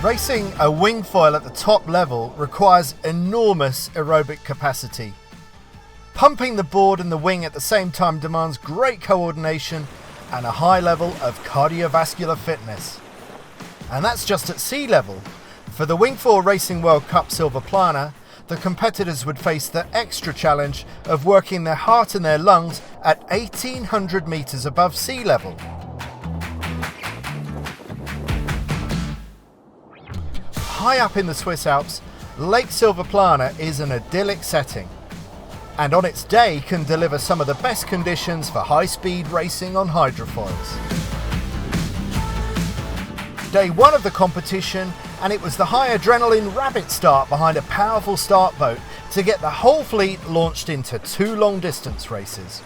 Racing a WingFoil at the top level requires enormous aerobic capacity. Pumping the board and the wing at the same time demands great coordination and a high level of cardiovascular fitness. And that's just at sea level. For the WingFoil Racing World Cup Silvaplana, the competitors would face the extra challenge of working their heart and their lungs at 1,800 metres above sea level. High up in the Swiss Alps, Lake Silvaplana is an idyllic setting, and on its day can deliver some of the best conditions for high-speed racing on hydrofoils. Day one of the competition, and it was the high adrenaline rabbit start behind a powerful start boat to get the whole fleet launched into 2 long-distance races.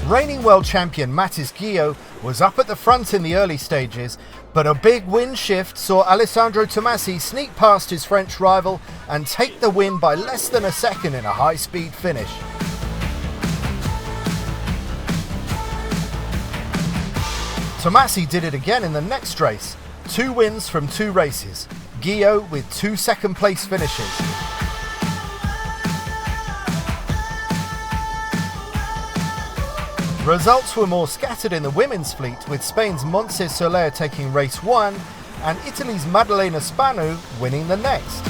Reigning world champion Mathis Guillot was up at the front in the early stages, but a big wind shift saw Alessandro Tomasi sneak past his French rival and take the win by less than a second in a high-speed finish. Tomasi did it again in the next race. 2 wins from 2 races. Guillot with 2 second-place finishes. Results were more scattered in the women's fleet, with Spain's Montse Soler taking race 1 and Italy's Maddalena Spanu winning the next.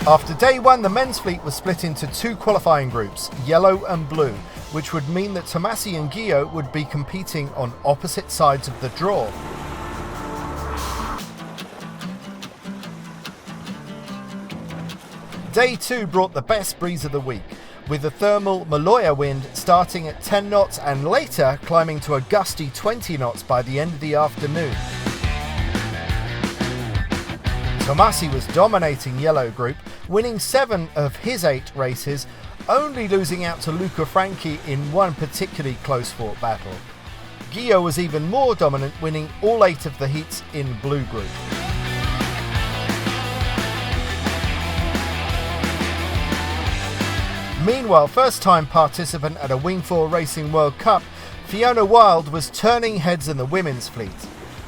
After day 1, the men's fleet was split into 2 qualifying groups, yellow and blue, which would mean that Tomasi and Guillot would be competing on opposite sides of the draw. Day 2 brought the best breeze of the week, with the thermal Maloya wind starting at 10 knots and later climbing to a gusty 20 knots by the end of the afternoon. Tomasi was dominating yellow group, winning 7 of his 8 races, only losing out to Luca Franchi in one particularly close-fought battle. Guillot was even more dominant, winning all 8 of the heats in blue group. Meanwhile, first-time participant at a WingFoil Racing World Cup, Fiona Wilde was turning heads in the women's fleet.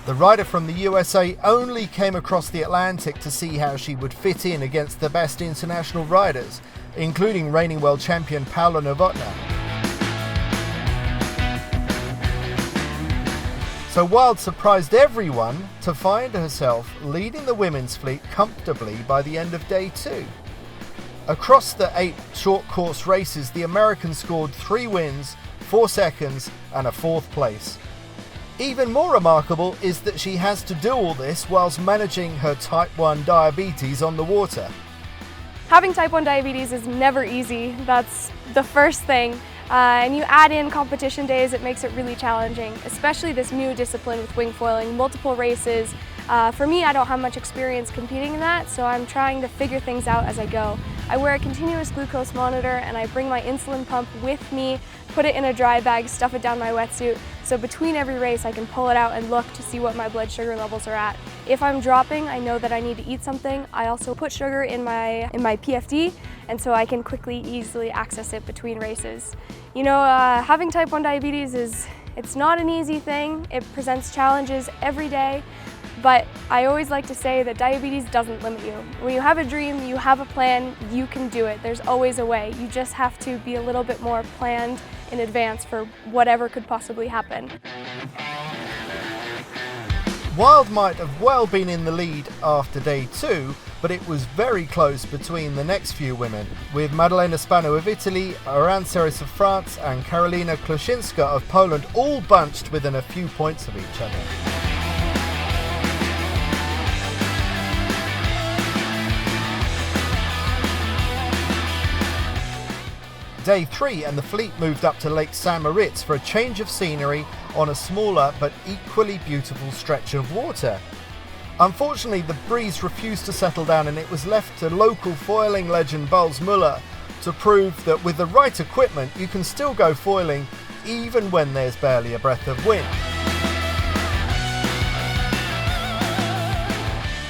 The rider from the USA only came across the Atlantic to see how she would fit in against the best international riders, including reigning world champion Paula Novotná. So Wilde surprised everyone to find herself leading the women's fleet comfortably by the end of day 2. Across the 8 short course races, the American scored 3 wins, 4 seconds and a 4th place. Even more remarkable is that she has to do all this whilst managing her type 1 diabetes on the water. Having type 1 diabetes is never easy, that's the first thing. And you add in competition days, it makes it really challenging, especially this new discipline with wingfoiling, multiple races. For me, I don't have much experience competing in that, so I'm trying to figure things out as I go. I wear a continuous glucose monitor and I bring my insulin pump with me, put it in a dry bag, stuff it down my wetsuit, so between every race I can pull it out and look to see what my blood sugar levels are at. If I'm dropping, I know that I need to eat something. I also put sugar in my PFD, and so I can quickly, easily access it between races. You know, having type 1 diabetes it's not an easy thing. It presents challenges every day. But I always like to say that diabetes doesn't limit you. When you have a dream, you have a plan, you can do it. There's always a way. You just have to be a little bit more planned in advance for whatever could possibly happen. Wilde might have well been in the lead after day 2, but it was very close between the next few women, with Maddalena Spanu of Italy, Aran Seres of France and Karolina Kloszinska of Poland all bunched within a few points of each other. Day 3 and the fleet moved up to Lake St. Moritz for a change of scenery on a smaller but equally beautiful stretch of water. Unfortunately, the breeze refused to settle down and it was left to local foiling legend Bals Muller to prove that with the right equipment you can still go foiling even when there's barely a breath of wind.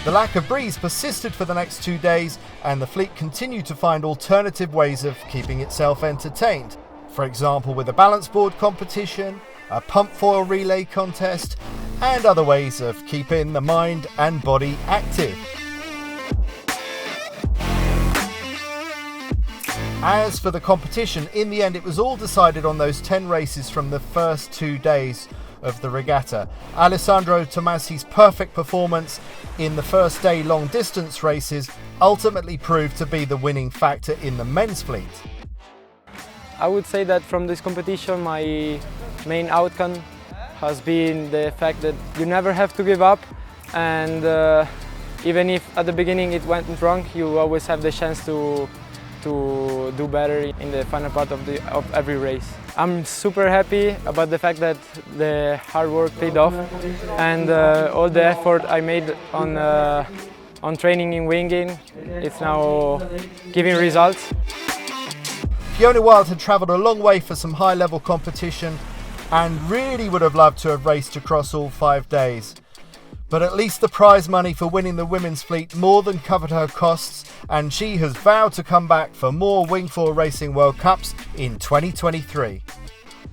The lack of breeze persisted for the next 2 days, and the fleet continued to find alternative ways of keeping itself entertained. For example, with a balance board competition, a pump foil relay contest, and other ways of keeping the mind and body active. As for the competition, in the end it was all decided on those 10 races from the first 2 days of the regatta. Alessandro Tomasi's perfect performance in the first day long distance races ultimately proved to be the winning factor in the men's fleet. I would say that from this competition my main outcome has been the fact that you never have to give up, and even if at the beginning it went wrong, you always have the chance to do better in the final part of every race. I'm super happy about the fact that the hard work paid off, and all the effort I made on training in winging, it's now giving results. Fiona Wilde had travelled a long way for some high-level competition and really would have loved to have raced across all 5 days. But at least the prize money for winning the women's fleet more than covered her costs, and she has vowed to come back for more WingFoil Racing World Cups in 2023.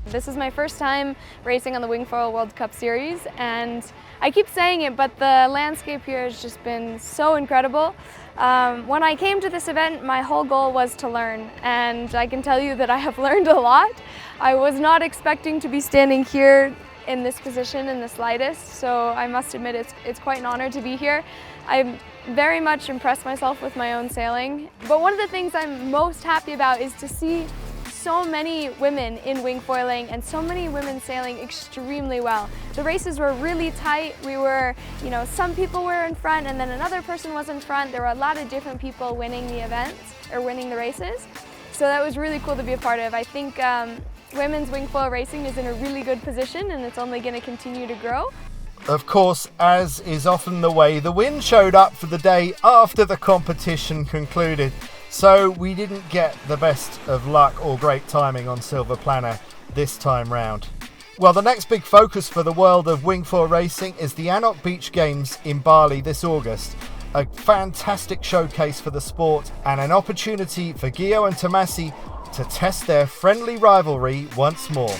This is my first time racing on the WingFoil World Cup Series, and I keep saying it, but the landscape here has just been so incredible. When I came to this event, my whole goal was to learn, and I can tell you that I have learned a lot. I was not expecting to be standing here in this position in the slightest, so I must admit it's quite an honor to be here. I'm very much impressed myself with my own sailing, but one of the things I'm most happy about is to see so many women in wingfoiling and so many women sailing extremely well. The races were really tight. We were, some people were in front and then another person was in front. There were a lot of different people winning the events or winning the races. So that was really cool to be a part of. I think women's wingfoil racing is in a really good position, and it's only going to continue to grow. Of course, as is often the way, the wind showed up for the day after the competition concluded, so we didn't get the best of luck or great timing on Silvaplana this time round. Well, the next big focus for the world of wingfoil racing is the Anok Beach Games in Bali this August. A fantastic showcase for the sport and an opportunity for Gio and Tomasi to test their friendly rivalry once more.